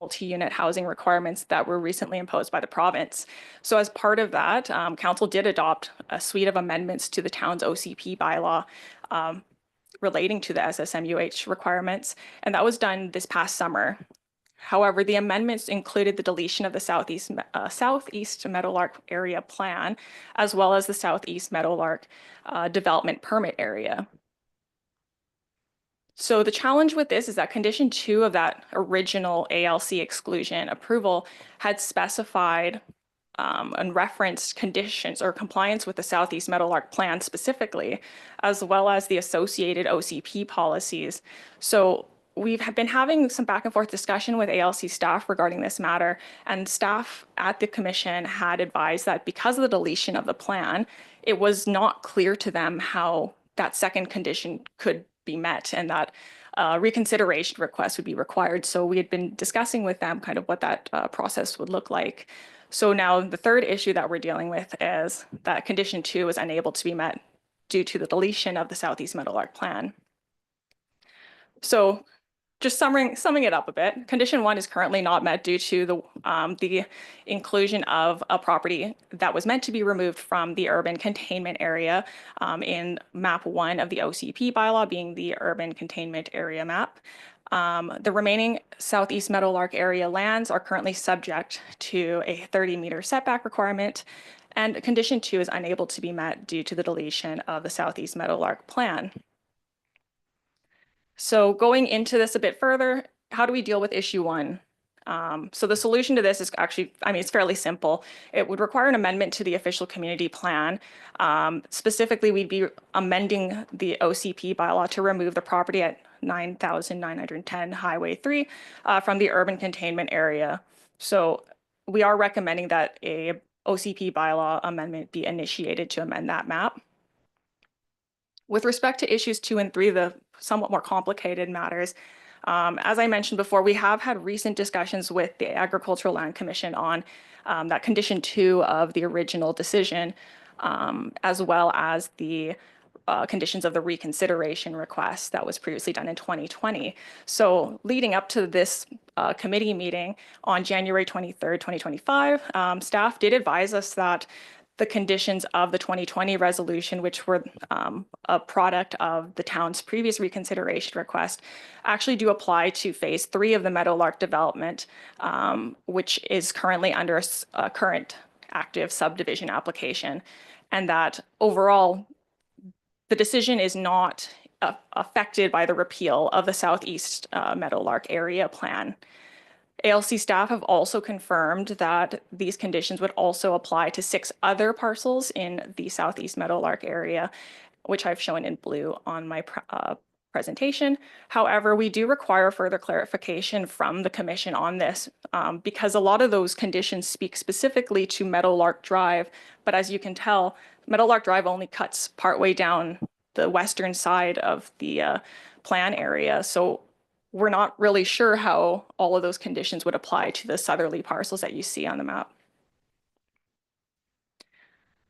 multi-unit housing requirements that were recently imposed by the province. So as part of that, council did adopt a suite of amendments to the town's OCP bylaw relating to the SSMUH requirements, and that was done this past summer. However, the amendments included the deletion of the Southeast Meadowlark area plan, as well as the Southeast Meadowlark development permit area. So the challenge with this is that condition 2 of that original ALC exclusion approval had specified and referenced conditions or compliance with the Southeast Meadowlark plan specifically, as well as the associated OCP policies. So we've been having some back and forth discussion with ALC staff regarding this matter, and staff at the commission had advised that because of the deletion of the plan, it was not clear to them how that second condition could be met, and that reconsideration request would be required. So we had been discussing with them kind of what that process would look like. So now the third issue that we're dealing with is that condition 2 is unable to be met due to the deletion of the Southeast Meadowlark plan. So just summing it up a bit, condition 1 is currently not met due to the inclusion of a property that was meant to be removed from the urban containment area in map 1 of the OCP bylaw, being the urban containment area map. The remaining Southeast Meadowlark area lands are currently subject to a 30-meter setback requirement, and condition 2 is unable to be met due to the deletion of the Southeast Meadowlark plan. So going into this a bit further, how do we deal with issue 1? So the solution to this is actually, it's fairly simple. It would require an amendment to the official community plan. Specifically, we'd be amending the OCP bylaw to remove the property at 9,910 Highway 3 from the urban containment area. So we are recommending that a OCP bylaw amendment be initiated to amend that map. With respect to issues 2 and 3, the somewhat more complicated matters, as I mentioned before, we have had recent discussions with the Agricultural Land Commission on that condition 2 of the original decision, as well as the conditions of the reconsideration request that was previously done in 2020. So leading up to this committee meeting on January 23rd, 2025, staff did advise us that the conditions of the 2020 resolution, which were a product of the town's previous reconsideration request, actually do apply to phase 3 of the Meadowlark development, which is currently under a current active subdivision application, and that overall the decision is not affected by the repeal of the Southeast Meadowlark area plan. ALC staff have also confirmed that these conditions would also apply to 6 other parcels in the Southeast Meadowlark area, which I've shown in blue on my presentation. However, we do require further clarification from the commission on this because a lot of those conditions speak specifically to Meadowlark Drive, but as you can tell, Meadowlark Drive only cuts partway down the western side of the plan area. So we're not really sure how all of those conditions would apply to the southerly parcels that you see on the map.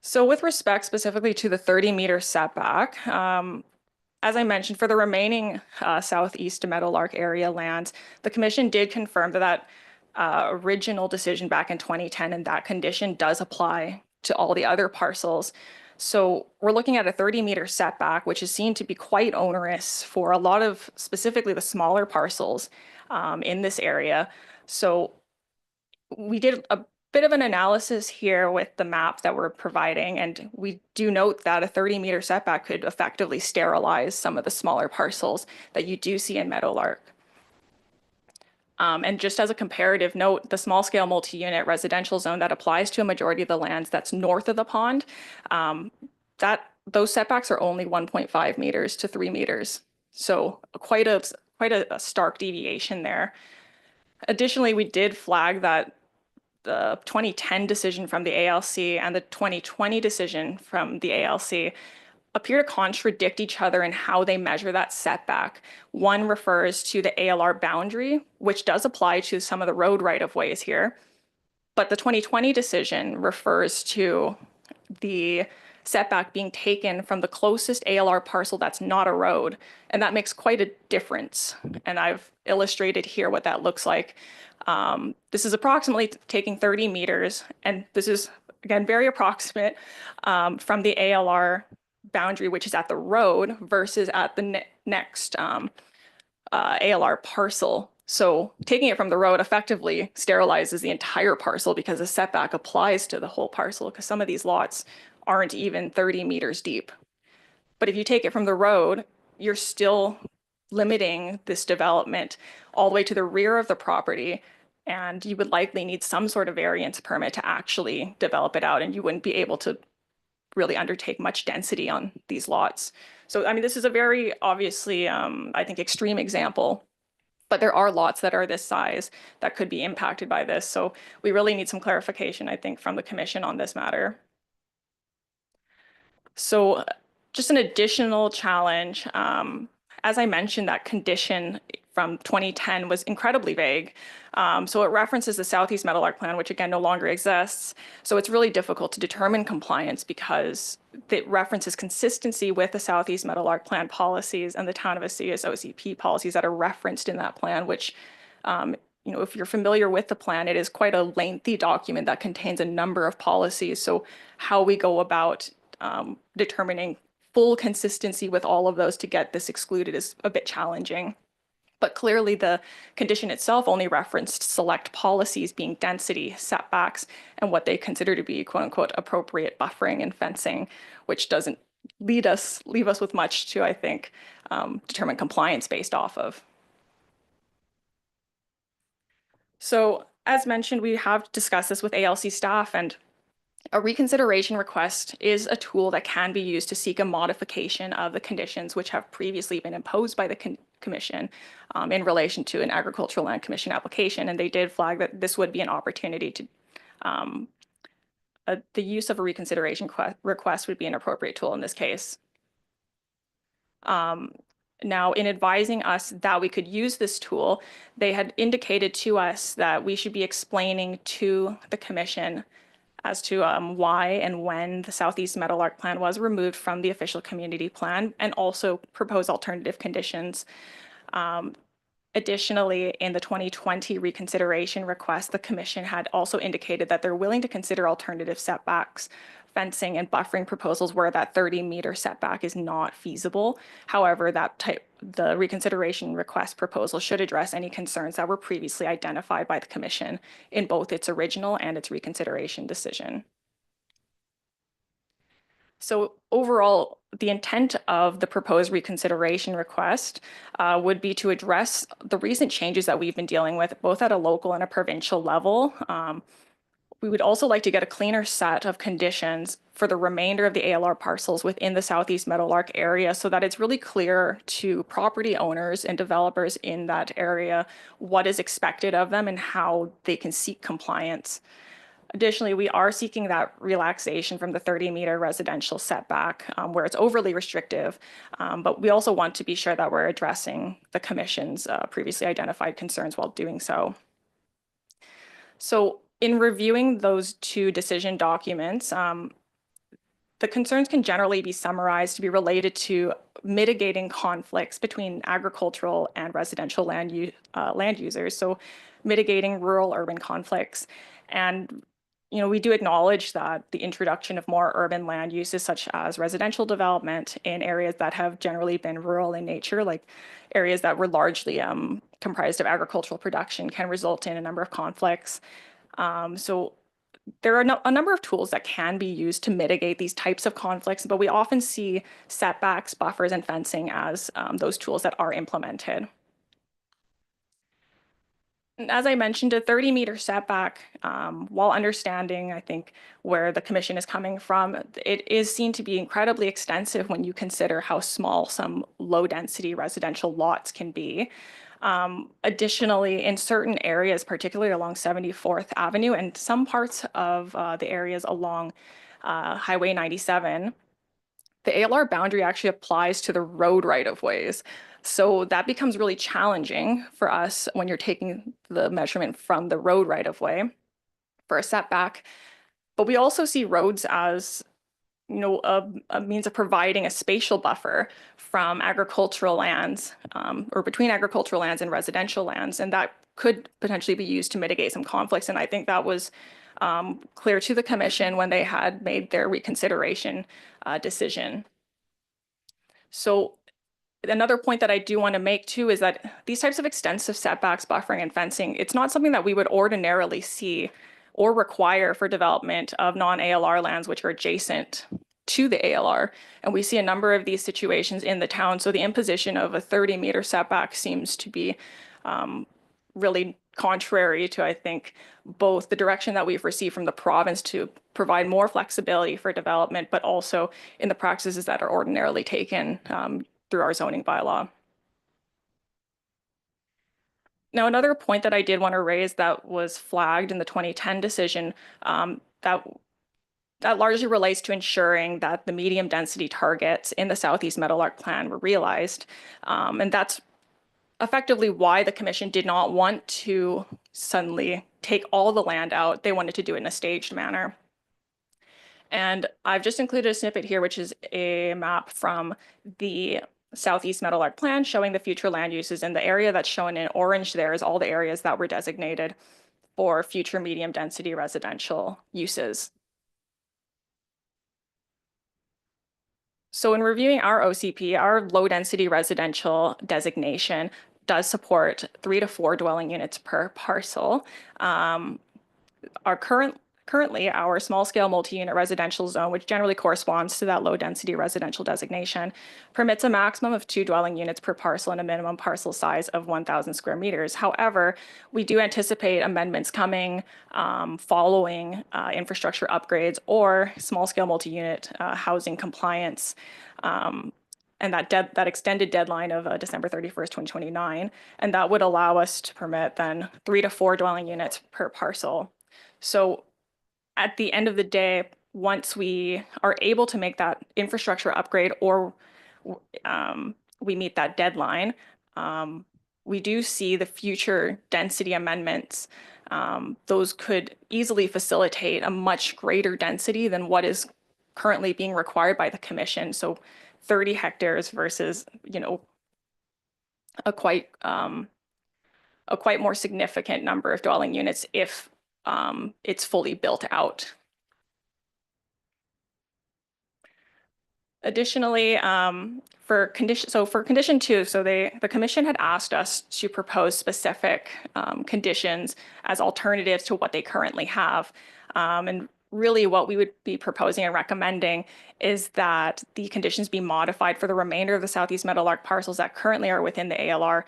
So with respect specifically to the 30-meter setback, as I mentioned, for the remaining Southeast Meadowlark area lands, the commission did confirm that original decision back in 2010 and that condition does apply to all the other parcels. So we're looking at a 30-meter setback, which is seen to be quite onerous for a lot of specifically the smaller parcels in this area. So we did a bit of an analysis here with the map that we're providing, and we do note that a 30-meter setback could effectively sterilize some of the smaller parcels that you do see in Meadowlark. And just as a comparative note, the small-scale multi-unit residential zone that applies to a majority of the lands that's north of the pond, those setbacks are only 1.5 meters to 3 meters. So quite a stark deviation there. Additionally, we did flag that the 2010 decision from the ALC and the 2020 decision from the ALC appear to contradict each other in how they measure that setback. One refers to the ALR boundary, which does apply to some of the road right-of-ways here, but the 2020 decision refers to the setback being taken from the closest ALR parcel that's not a road, and that makes quite a difference. And I've illustrated here what that looks like. This is approximately taking 30 meters, and this is, again, very approximate from the ALR boundary, which is at the road, versus at the next ALR parcel. So taking it from the road effectively sterilizes the entire parcel because the setback applies to the whole parcel, because some of these lots aren't even 30 meters deep. But if you take it from the road, you're still limiting this development all the way to the rear of the property, and you would likely need some sort of variance permit to actually develop it out, and you wouldn't be able to really undertake much density on these lots. So, I mean, this is a very obviously, I think, extreme example, but there are lots that are this size that could be impacted by this. So we really need some clarification, I think, from the commission on this matter. So just an additional challenge, as I mentioned, that condition from 2010 was incredibly vague. So it references the Southeast Meadowlark Plan, which again no longer exists. So it's really difficult to determine compliance because it references consistency with the Southeast Meadowlark Plan policies and the Town of Osoyoos OCP policies that are referenced in that plan, which, you know, if you're familiar with the plan, it is quite a lengthy document that contains a number of policies. So how we go about determining full consistency with all of those to get this excluded is a bit challenging. But clearly the condition itself only referenced select policies being density, setbacks, and what they consider to be quote unquote appropriate buffering and fencing, which doesn't leave us with much to, I think, determine compliance based off of. So as mentioned, we have discussed this with ALC staff, and a reconsideration request is a tool that can be used to seek a modification of the conditions which have previously been imposed by the commission in relation to an agricultural land commission application. And they did flag that this would be an opportunity to, the use of a reconsideration request would be an appropriate tool in this case. Now, in advising us that we could use this tool, they had indicated to us that we should be explaining to the commission as to why and when the Southeast Meadowlark Plan was removed from the official community plan, and also propose alternative conditions. Additionally, in the 2020 reconsideration request, the commission had also indicated that they're willing to consider alternative setbacks, fencing, and buffering proposals where that 30-meter setback is not feasible. However, the reconsideration request proposal should address any concerns that were previously identified by the commission in both its original and its reconsideration decision. So overall, the intent of the proposed reconsideration request would be to address the recent changes that we've been dealing with, both at a local and a provincial level. We would also like to get a cleaner set of conditions for the remainder of the ALR parcels within the Southeast Meadowlark area so that it's really clear to property owners and developers in that area what is expected of them and how they can seek compliance. Additionally, we are seeking that relaxation from the 30-meter residential setback where it's overly restrictive, but we also want to be sure that we're addressing the commission's previously identified concerns while doing so. So in reviewing those two decision documents, the concerns can generally be summarized to be related to mitigating conflicts between agricultural and residential land users, so mitigating rural-urban conflicts. And you know, we do acknowledge that the introduction of more urban land uses such as residential development in areas that have generally been rural in nature, like areas that were largely comprised of agricultural production, can result in a number of conflicts. So there are a number of tools that can be used to mitigate these types of conflicts, but we often see setbacks, buffers, and fencing as those tools that are implemented. As I mentioned, a 30-meter setback, while understanding, I think, where the commission is coming from, it is seen to be incredibly extensive when you consider how small some low-density residential lots can be. Additionally, in certain areas, particularly along 74th Avenue and some parts of the areas along Highway 97, the ALR boundary actually applies to the road right-of-ways. So that becomes really challenging for us when you're taking the measurement from the road right-of-way for a setback. But we also see roads as, a means of providing a spatial buffer from agricultural lands or between agricultural lands and residential lands. And that could potentially be used to mitigate some conflicts. And I think that was clear to the commission when they had made their reconsideration decision. So another point that I do want to make too is that these types of extensive setbacks, buffering, and fencing, it's not something that we would ordinarily see or require for development of non-ALR lands which are adjacent to the ALR. And we see a number of these situations in the town. So the imposition of a 30-meter setback seems to be really contrary to, I think, both the direction that we've received from the province to provide more flexibility for development, but also in the practices that are ordinarily taken through our zoning bylaw. Now, another point that I did want to raise that was flagged in the 2010 decision that largely relates to ensuring that the medium density targets in the Southeast Meadowlark Plan were realized. And that's effectively why the commission did not want to suddenly take all the land out. They wanted to do it in a staged manner. And I've just included a snippet here, which is a map from the Southeast Meadowlark Plan showing the future land uses. And the area that's shown in orange there is all the areas that were designated for future medium density residential uses. So in reviewing our OCP, our low density residential designation does support 3 to 4 dwelling units per parcel. Currently, our small scale multi-unit residential zone, which generally corresponds to that low density residential designation, permits a maximum of 2 dwelling units per parcel and a minimum parcel size of 1,000 square meters. However, we do anticipate amendments coming following infrastructure upgrades or small scale multi-unit housing compliance. And that extended deadline of December 31st, 2029. And that would allow us to permit then 3 to 4 dwelling units per parcel. So at the end of the day, once we are able to make that infrastructure upgrade or we meet that deadline, we do see the future density amendments. Those could easily facilitate a much greater density than what is currently being required by the commission. So 30 hectares versus, a quite more significant number of dwelling units if it's fully built out. Additionally, for condition 2, so the commission had asked us to propose specific conditions as alternatives to what they currently have. And really what we would be proposing and recommending is that the conditions be modified for the remainder of the Southeast Meadowlark parcels that currently are within the ALR,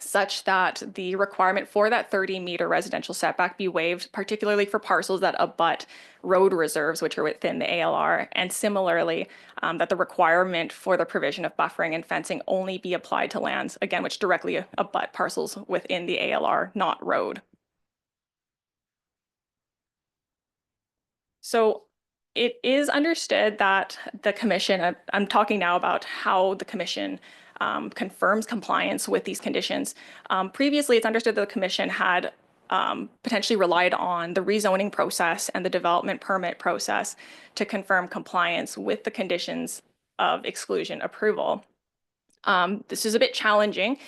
such that the requirement for that 30-meter residential setback be waived, particularly for parcels that abut road reserves, which are within the ALR, and similarly, that the requirement for the provision of buffering and fencing only be applied to lands, again, which directly abut parcels within the ALR, not road. So it is understood that the commission, I'm talking now about how the commission confirms compliance with these conditions. Previously, it's understood that the commission had potentially relied on the rezoning process and the development permit process to confirm compliance with the conditions of exclusion approval. This is a bit challenging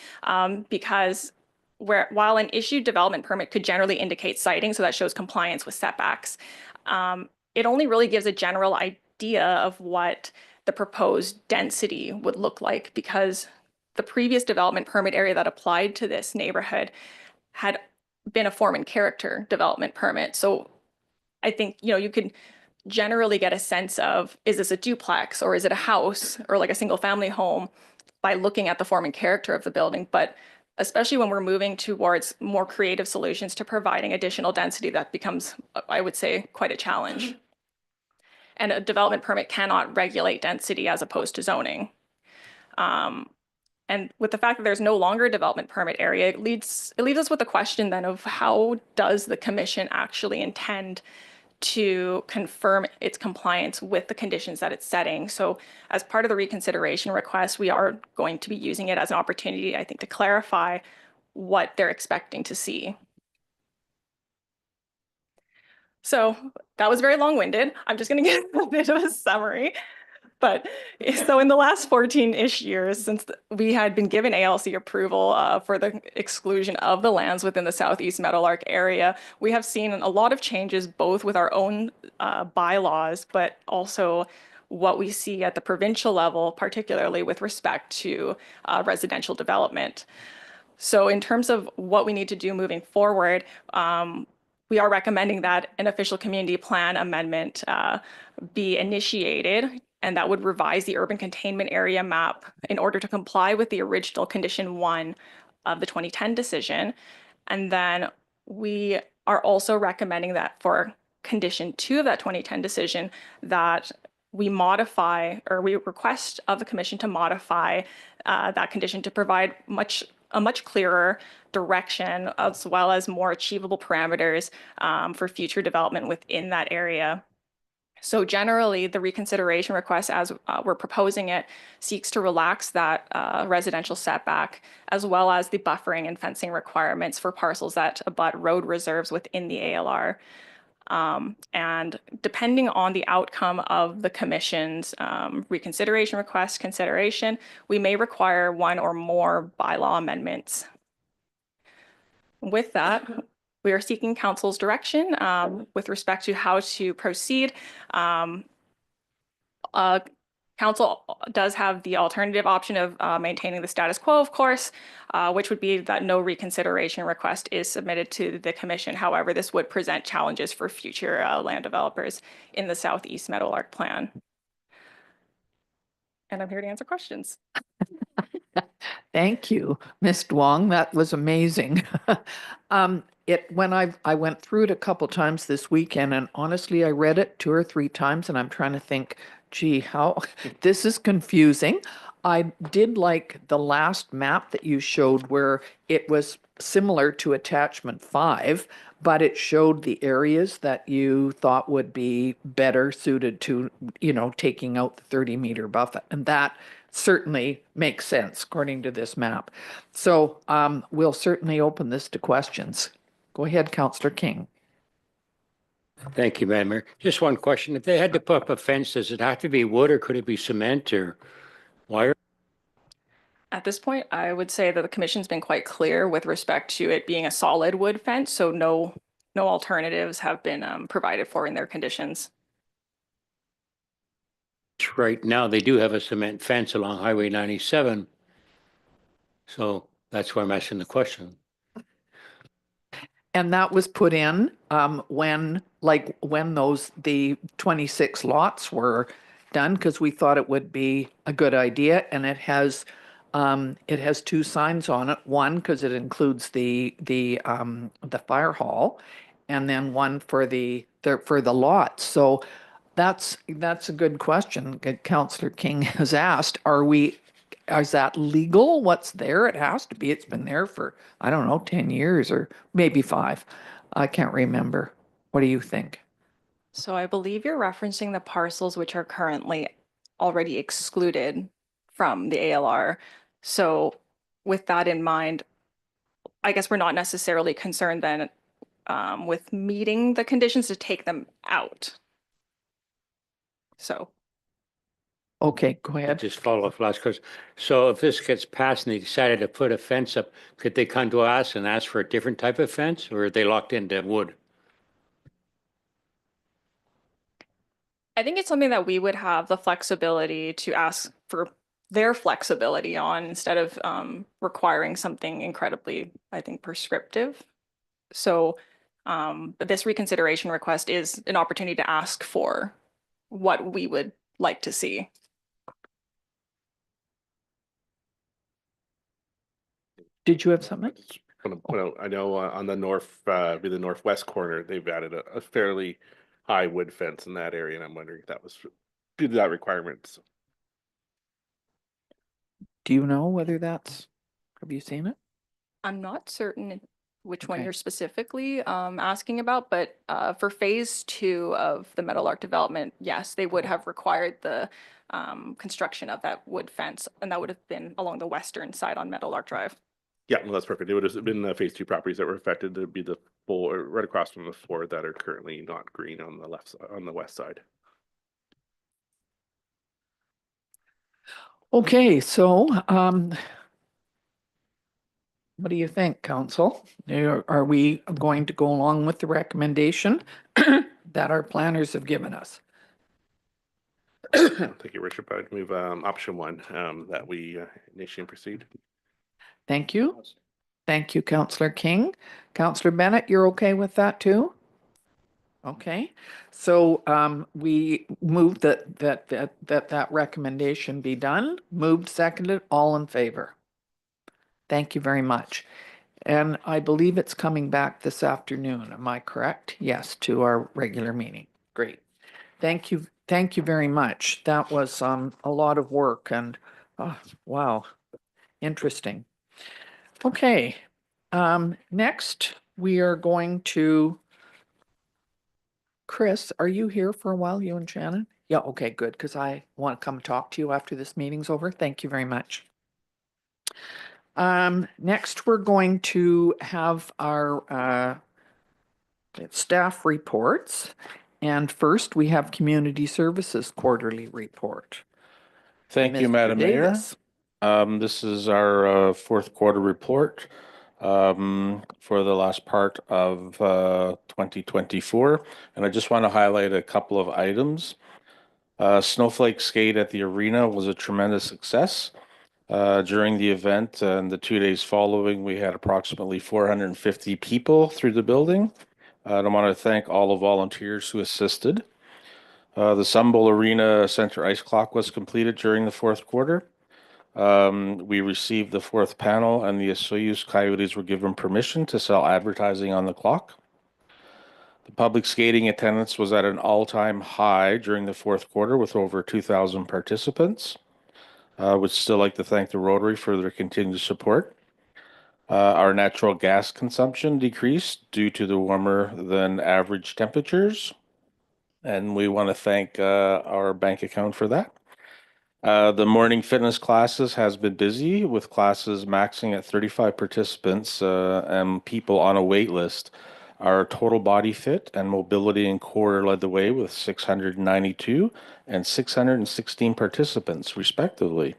because while an issued development permit could generally indicate siting, so that shows compliance with setbacks, it only really gives a general idea of what the proposed density would look like, because the previous development permit area that applied to this neighborhood had been a form and character development permit. So I think, you could generally get a sense of, is this a duplex or is it a house or like a single family home by looking at the form and character of the building. But especially when we're moving towards more creative solutions to providing additional density, that becomes, I would say, quite a challenge. And a development permit cannot regulate density as opposed to zoning. And with the fact that there's no longer a development permit area, it leaves us with the question then of how does the commission actually intend to confirm its compliance with the conditions that it's setting. So as part of the reconsideration request, we are going to be using it as an opportunity, I think, to clarify what they're expecting to see. So that was very long-winded. I'm just going to give a bit of a summary. But so in the last 14-ish years, since we had been given ALC approval for the exclusion of the lands within the Southeast Meadowlark area, we have seen a lot of changes both with our own bylaws, but also what we see at the provincial level, particularly with respect to residential development. So in terms of what we need to do moving forward, we are recommending that an official community plan amendment be initiated, and that would revise the urban containment area map in order to comply with the original condition 1 of the 2010 decision. And then we are also recommending that for condition 2 of that 2010 decision, that we modify, or we request of the commission to modify that condition to provide a much clearer direction as well as more achievable parameters for future development within that area. So generally, the reconsideration request, as we're proposing it, seeks to relax that residential setback, as well as the buffering and fencing requirements for parcels that abut road reserves within the ALR. And depending on the outcome of the commission's reconsideration request consideration, we may require one or more bylaw amendments. With that, we are seeking council's direction with respect to how to proceed. Council does have the alternative option of maintaining the status quo, of course, which would be that no reconsideration request is submitted to the commission. However, this would present challenges for future land developers in the Southeast Meadowlark Plan. And I'm here to answer questions. Thank you, Ms. Duong. That was amazing. When I went through it a couple times this weekend, and honestly, I read it 2 or 3 times, and I'm trying to think, gee, how this is confusing. I did like the last map that you showed where it was similar to attachment 5, but it showed the areas that you thought would be better suited to, taking out the 30-meter buffer. And that certainly makes sense according to this map. So we'll certainly open this to questions. Go ahead, Councillor King. Thank you, Madam Mayor. Just one question. If they had to put up a fence, does it have to be wood or could it be cement or wire? At this point, I would say that the commission's been quite clear with respect to it being a solid wood fence, so no alternatives have been provided for in their conditions. Right now, they do have a cement fence along Highway 97. So that's why I'm asking the question. And that was put in when the 26 lots were done, because we thought it would be a good idea. And it has 2 signs on it. One, because it includes the fire hall, and then one for the lots. So that's a good question Councillor King has asked. Is that legal? What's there? It has to be. It's been there for, I don't know, 10 years or maybe 5. I can't remember. What do you think? So I believe you're referencing the parcels which are currently already excluded from the ALR. So with that in mind, I guess we're not necessarily concerned then with meeting the conditions to take them out. So. Okay, go ahead. Just follow up last question. So if this gets passed and they decided to put a fence up, could they come to us and ask for a different type of fence, or are they locked into wood? I think it's something that we would have the flexibility to ask for their flexibility on, instead of requiring something incredibly, I think, prescriptive. So this reconsideration request is an opportunity to ask for what we would like to see. Did you have something? I know on the the northwest corner, they've added a fairly high wood fence in that area, and I'm wondering if that was due to that requirement. So. Do you know whether have you seen it? I'm not certain which one Okay. you're specifically asking about, but for phase 2 of the Meadowlark development, yes, they would have required the construction of that wood fence, and that would have been along the western side on Meadowlark Drive. Yeah, well, that's perfect. It would have been the phase 2 properties that were affected. There'd be the full, or right across from the 4 that are currently not green on the left side, on the west side. Okay, so what do you think, council? Are we going to go along with the recommendation that our planners have given us? Thank you, Worship. I'd move option 1 that we initiate and proceed. Thank you. Thank you, Councillor King. Councillor Bennett, you're okay with that too? Okay, so we moved that recommendation be done. Moved, seconded, all in favor. Thank you very much. And I believe it's coming back this afternoon. Am I correct? Yes, to our regular meeting. Great. Thank you. Thank you very much. That was a lot of work and wow, interesting. Okay. Next we are going to Chris, are you here for a while, you and Shannon? Yeah, okay, good, because I want to come talk to you after this meeting's over. Thank you very much. Next, we're going to have our staff reports. And first, we have Community Services Quarterly Report. Thank you, Mr. Madam Mayor. Davis. This is our fourth quarter report for the last part of 2024. And I just want to highlight a couple of items. Snowflake Skate at the arena was a tremendous success. During the event and the 2 days following, we had approximately 450 people through the building. I want to thank all the volunteers who assisted. The Sun Bowl Arena Center Ice Clock was completed during the fourth quarter. We received the fourth panel, and the Soyuz Coyotes were given permission to sell advertising on the clock. The public skating attendance was at an all-time high during the fourth quarter with over 2,000 participants. Would still like to thank the Rotary for their continued support. Our natural gas consumption decreased due to the warmer than average temperatures. And we want to thank our bank account for that. The morning fitness classes has been busy with classes maxing at 35 participants and people on a wait list. Our total body fit and mobility and core led the way with 692 and 616 participants respectively.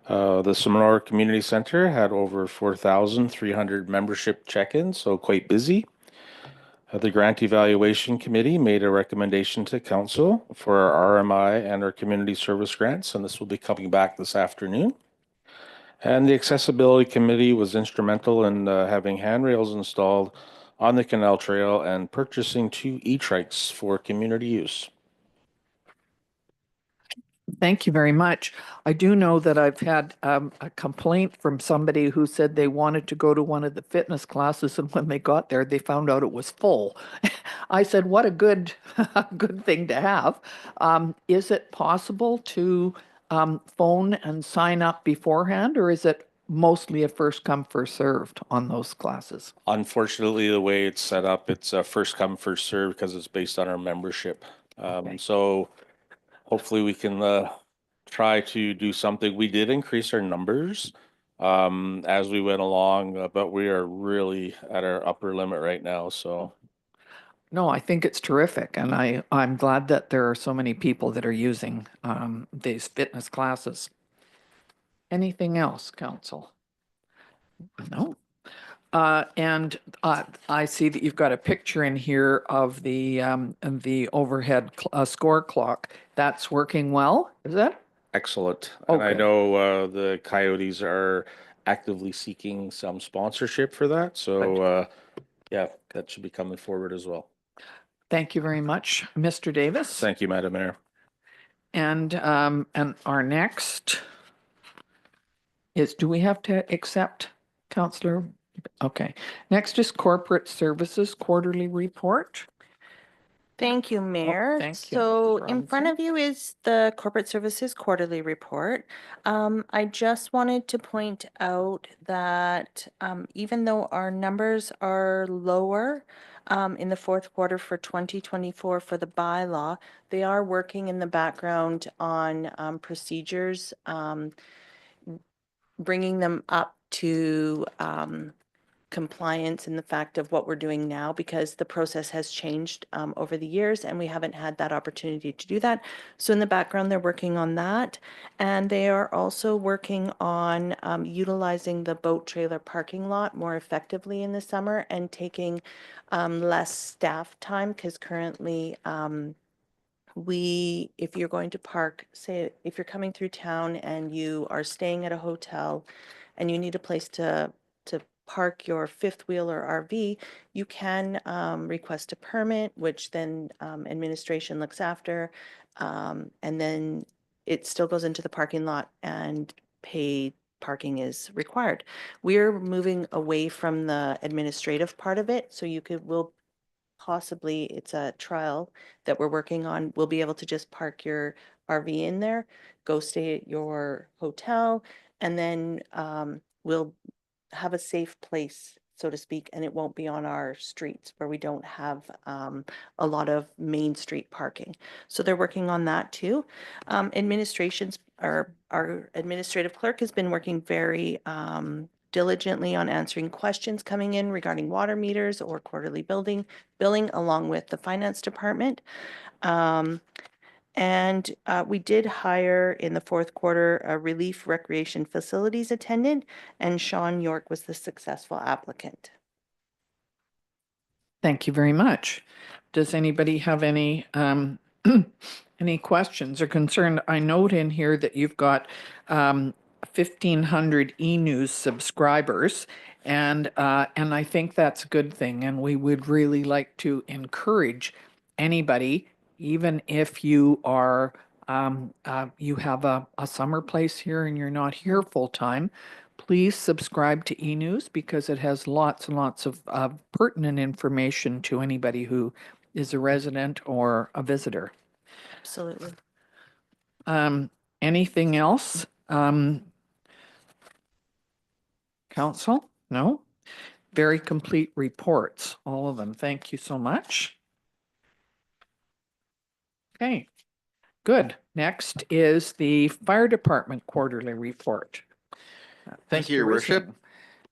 The Sonora Community Center had over 4,300 membership check-ins, so quite busy. The Grant Evaluation Committee made a recommendation to Council for our RMI and our community service grants, and this will be coming back this afternoon. And the Accessibility Committee was instrumental in having handrails installed on the Canal Trail and purchasing 2 e-trikes for community use. Thank you very much. I do know that I've had a complaint from somebody who said they wanted to go to one of the fitness classes, and when they got there, they found out it was full. I said, what a good, good thing to have. Is it possible to phone and sign up beforehand, or is it mostly a first come, first served on those classes? Unfortunately, the way it's set up, it's a first come, first served because it's based on our membership. So hopefully we can try to do something. We did increase our numbers as we went along, but we are really at our upper limit right now. So No, I think it's terrific, and I'm glad that there are so many people that are using these fitness classes. Anything else, Council? No. And I see that you've got a picture in here of the overhead score clock. That's working well, is it? excellent. And I Okay. know the Coyotes are actively seeking some sponsorship for that. So yeah, that should be coming forward as well. Thank you very much, Mr. Davis. Thank you, Madam Mayor. And our next is, do we have to accept, Councillor? Okay. Next is Corporate Services Quarterly Report. Thank you, Mayor. thank you, So Mrs. in front Robinson. of you is the Corporate Services Quarterly Report. I just wanted to point out that even though our numbers are lower in the fourth quarter for 2024 for the bylaw, they are working in the background on procedures, bringing them up to compliance and the fact of what we're doing now, because the process has changed over the years and we haven't had that opportunity to do that. So in the background, they're working on that. And they are also working on utilizing the boat trailer parking lot more effectively in the summer and taking less staff time, because currently if you're going to park, say, if you're coming through town and you are staying at a hotel and you need a place to park your fifth wheel or RV, you can request a permit, which then administration looks after. And then it still goes into the parking lot and paid parking is required. We're moving away from the administrative part of it, so we'll possibly, it's a trial that we're working on, we'll be able to just park your RV in there, go stay at your hotel, and then we'll have a safe place, so to speak, and it won't be on our streets where we don't have a lot of main street parking. So they're working on that too. Our administrative clerk has been working very diligently on answering questions coming in regarding water meters or quarterly billing, along with the finance department. And we did hire in the fourth quarter a relief recreation facilities attendant, and Sean York was the successful applicant. Thank you very much. Does anybody have any any questions or concern? I note in here that you've got 1,500 e-news subscribers, and I think that's a good thing. And we would really like to encourage anybody, even if you are you have a summer place here and you're not here full time, please subscribe to e-news, because it has lots and lots of pertinent information to anybody who is a resident or a visitor. Absolutely. Anything else? Council? No? Very complete reports, all of them. Thank you so much. Okay, good. Next is the Fire Department quarterly report. Thank you, Mr. Your Worship.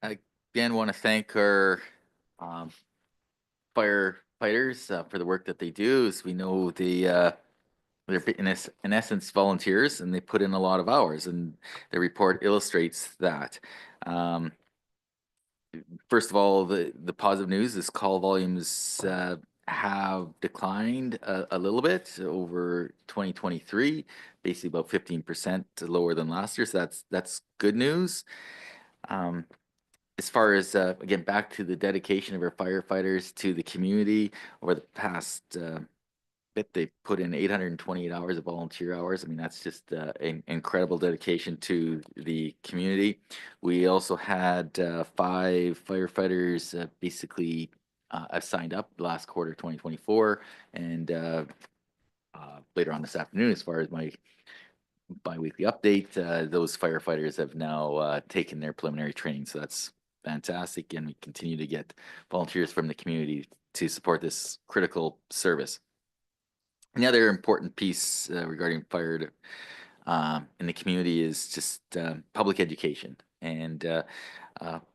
Risman. Again, want to thank our firefighters for the work that they do. As we know, they're in essence volunteers, and they put in a lot of hours, and the report illustrates that. First of all, the positive news is call volumes have declined a little bit over 2023, basically about 15% lower than last year. So that's good news. As far as again, back to the dedication of our firefighters to the community over the past bit, they put in 828 hours of volunteer hours. I mean, that's just an incredible dedication to the community. We also had 5 firefighters basically signed up last quarter 2024, and later on this afternoon, as far as my bi-weekly update, those firefighters have now taken their preliminary training, so that's fantastic, and we continue to get volunteers from the community to support this critical service. And the other important piece regarding fire in the community is just public education, and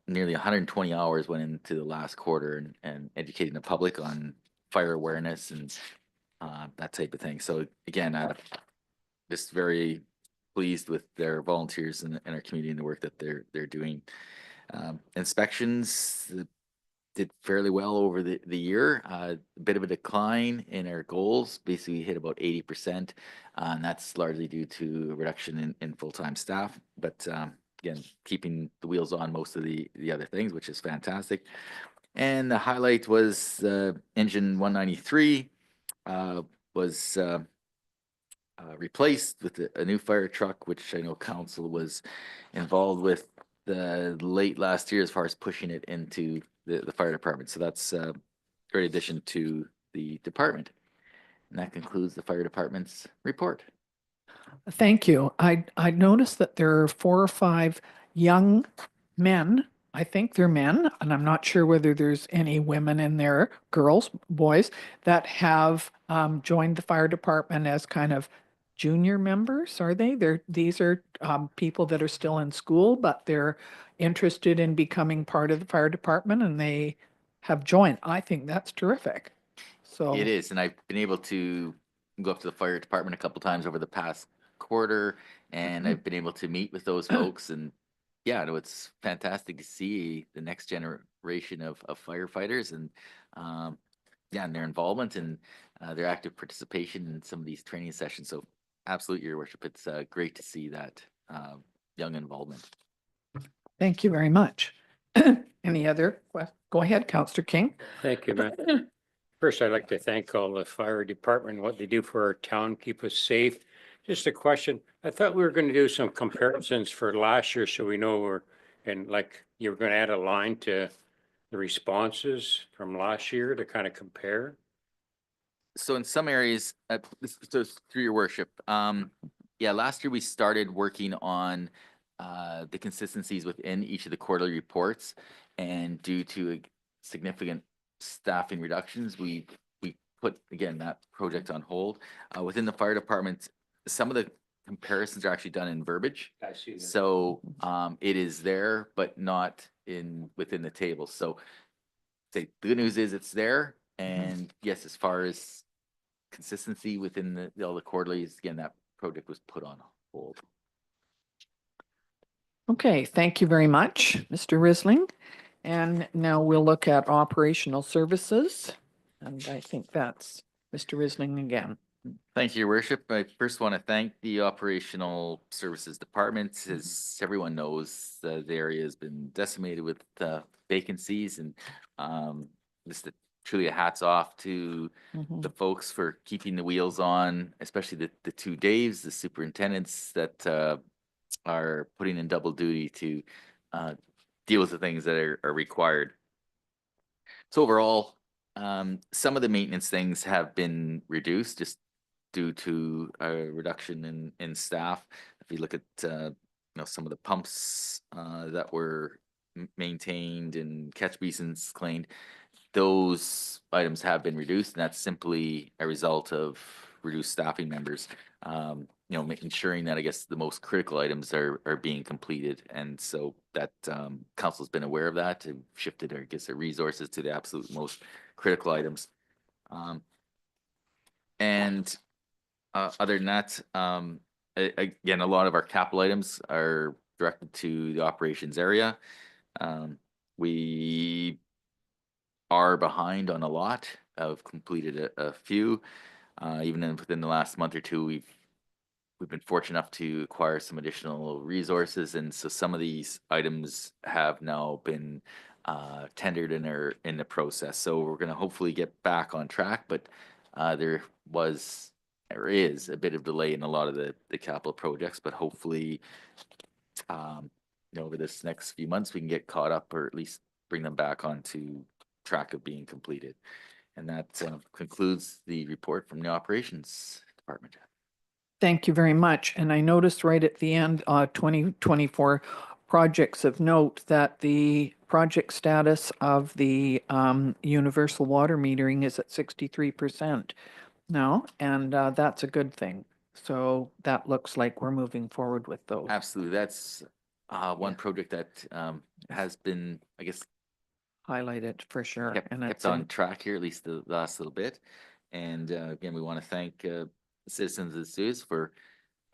nearly 120 hours went into the last quarter and educating the public on fire awareness and that type of thing. So again, just very pleased with their volunteers in our community and the work that they're doing. Inspections did fairly well over the year. A bit of a decline in our goals. Basically, we hit about 80%, and that's largely due to a reduction in full-time staff. But again, keeping the wheels on most of the other things, which is fantastic. And the highlight was engine 193 was replaced with a new fire truck, which I know council was involved with late last year as far as pushing it into the fire department. So that's a great addition to the department. And that concludes the fire department's report. Thank you. I noticed that there are 4 or 5 young men. I think they're men, and I'm not sure whether there's any women in there, girls, boys, that have joined the fire department as kind of junior members, are they? These are people that are still in school, but they're interested in becoming part of the fire department and they have joined. I think that's terrific. So. It is, and I've been able to go up to the fire department a couple times over the past quarter, and I've been able to meet with those folks, and yeah, no, it's fantastic to see the next generation of firefighters, and yeah, and their involvement and their active participation in some of these training sessions. So, absolutely, Your Worship, it's great to see that young involvement. Thank you very much. Any other? Go ahead, Councillor King. Thank you, man. First, I'd like to thank all the fire department, what they do for our town, keep us safe. Just a question. I thought we were going to do some comparisons for last year so we know and like you were going to add a line to the responses from last year to kind of compare. So in some areas, so through Your Worship, yeah, last year we started working on the consistencies within each of the quarterly reports, and due to significant staffing reductions, we put again that project on hold. Within the fire department, some of the comparisons are actually done in verbiage. I see that. So it is there, but not within the table. So the good news is it's there, and yes, as far as consistency within all the quarterlies, again, that project was put on hold. Okay, thank you very much, Mr. Risling. And now we'll look at operational services. And I think that's Mr. Risling again. Thank you, Your Worship. I first want to thank the Operational Services Department. As everyone knows, the area has been decimated with vacancies, and just truly a hats off to the folks for keeping the wheels on, especially the two Daves, the superintendents that are putting in double duty to deal with the things that are required. So overall, some of the maintenance things have been reduced just due to a reduction in staff. If you look at some of the pumps that were maintained and catch basins cleaned, those items have been reduced, and that's simply a result of reduced staffing members. Ensuring that I guess the most critical items are being completed, and so that council's been aware of that and shifted, I guess, their resources to the absolute most critical items. And other than that, again, a lot of our capital items are directed to the operations area. We are behind on a lot. I've completed a few. Even within the last month or two, we've been fortunate enough to acquire some additional resources, and so some of these items have now been tendered and are in the process. So we're going to hopefully get back on track, but there is a bit of delay in a lot of the capital projects, but hopefully over this next few months we can get caught up, or at least bring them back onto track of being completed. And that concludes the report from the operations department. Thank you very much. And I noticed right at the end, 2024 projects of note, that the project status of the universal water metering is at 63% now, and that's a good thing. So that looks like we're moving forward with those. Absolutely. That's one project that has been, I guess, Highlighted for sure. kept on track here, at least the last little bit. And again, we want to thank citizens of the Suez for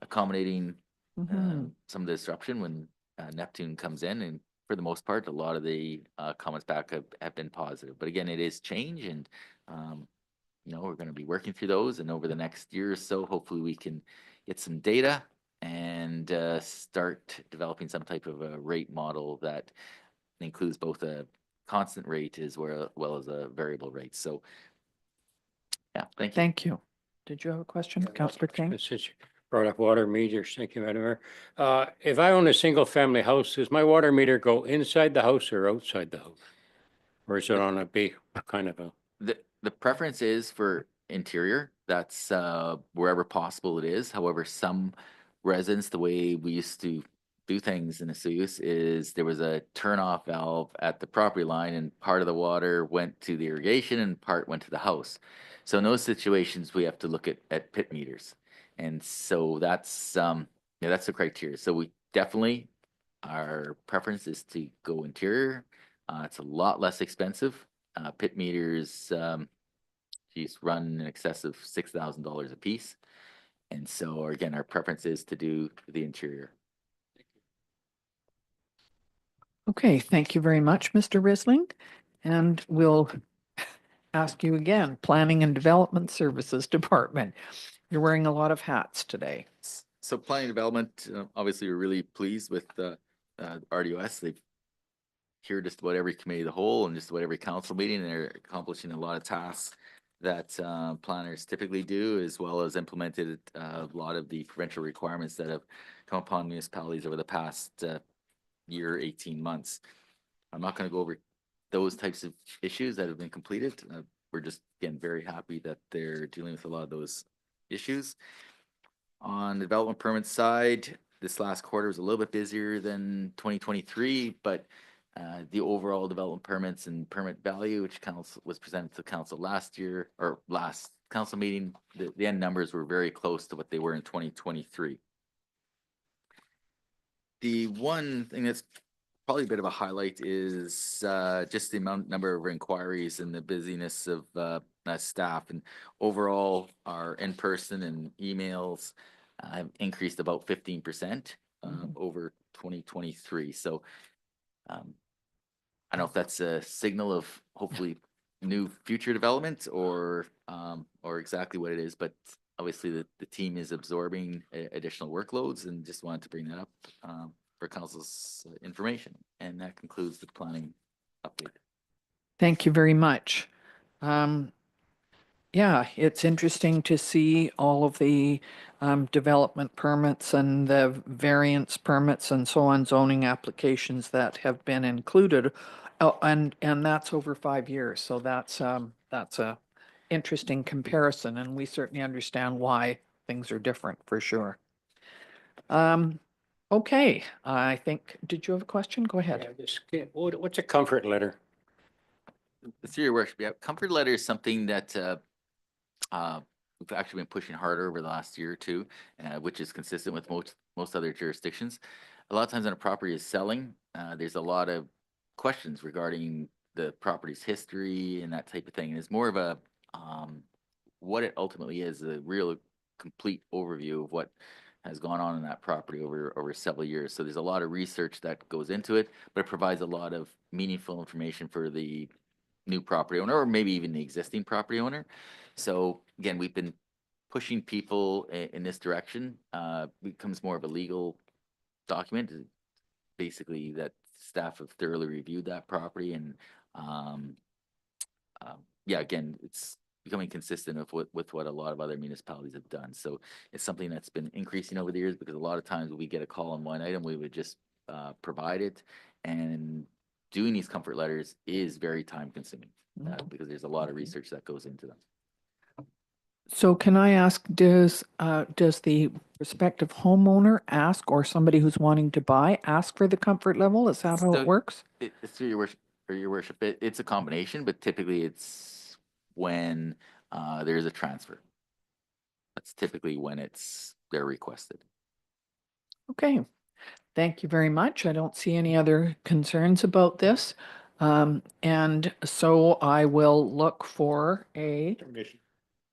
accommodating some of the disruption when Neptune comes in, and for the most part, a lot of the comments back have been positive. But again, it is change, and we're going to be working through those, and over the next year or so, hopefully we can get some data and start developing some type of a rate model that includes both a constant rate as well as a variable rate. So yeah, thank you. Thank you. Did you have a question, Councillor King? Since you brought up water meters, thank you, Madam Mayor. If I own a single family house, does my water meter go inside the house or outside the house? Or is it on a big kind of a? The preference is for interior. That's wherever possible it is. However, some residents, the way we used to do things in Osoyoos is there was a turn-off valve at the property line, and part of the water went to the irrigation and part went to the house. So in those situations, we have to look at pit meters. And so that's, yeah, that's the criteria. So we definitely, our preference is to go interior. It's a lot less expensive. Pit meters, geez, run in excess of $6,000 a piece. And so again, our preference is to do the interior. Okay, thank you very much, Mr. Risling. And we'll ask you again, Planning and Development Services Department. You're wearing a lot of hats today. So planning development, obviously, we're really pleased with RDOS. They've here just about every committee of the whole and just about every council meeting. They're accomplishing a lot of tasks that planners typically do, as well as implemented a lot of the provincial requirements that have come upon municipalities over the past year, 18 months. I'm not going to go over those types of issues that have been completed. We're just, again, very happy that they're dealing with a lot of those issues. On the development permit side, this last quarter was a little bit busier than 2023, but the overall development permits and permit value, which council was presented to council last year or last council meeting, the end numbers were very close to what they were in 2023. The one thing that's probably a bit of a highlight is just the number of inquiries and the busyness of staff. And overall, our in-person and emails have increased about 15% over 2023. So I don't know if that's a signal of hopefully new future development or exactly what it is, but obviously the team is absorbing additional workloads, and just wanted to bring that up for council's information. And that concludes the planning update. Thank you very much. Yeah, it's interesting to see all of the development permits and the variance permits and so on, zoning applications that have been included. Oh, and that's over 5 years. So that's a interesting comparison, and we certainly understand why things are different for sure. Okay, I think, did you have a question? Go ahead. Yeah, what's a comfort letter? Through your worship, yeah, comfort letter is something that we've actually been pushing harder over the last year or two, which is consistent with most other jurisdictions. A lot of times when a property is selling, there's a lot of questions regarding the property's history and that type of thing. And it's more of a what it ultimately is, a real complete overview of what has gone on in that property over several years. So there's a lot of research that goes into it, but it provides a lot of meaningful information for the new property owner, or maybe even the existing property owner. So again, we've been pushing people in this direction. Becomes more of a legal document, basically that staff have thoroughly reviewed that property, and yeah, again, it's becoming consistent with what a lot of other municipalities have done. So it's something that's been increasing over the years, because a lot of times when we get a call on one item, we would just provide it, and doing these comfort letters is very time consuming because there's a lot of research that goes into them. So can I ask, does the prospective homeowner ask, or somebody who's wanting to buy ask for the comfort level? Is that how So it works? It's through your worship. It's a combination, but typically it's when there's a transfer. That's typically when they're requested. Okay, thank you very much. I don't see any other concerns about this. And so I will look for a,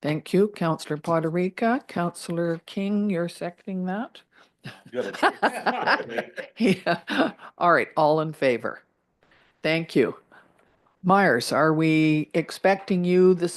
thank you, Councillor Poderica. Councillor King, you're seconding that? Yeah, all right, all in favor. Thank you. Myers, are we expecting you the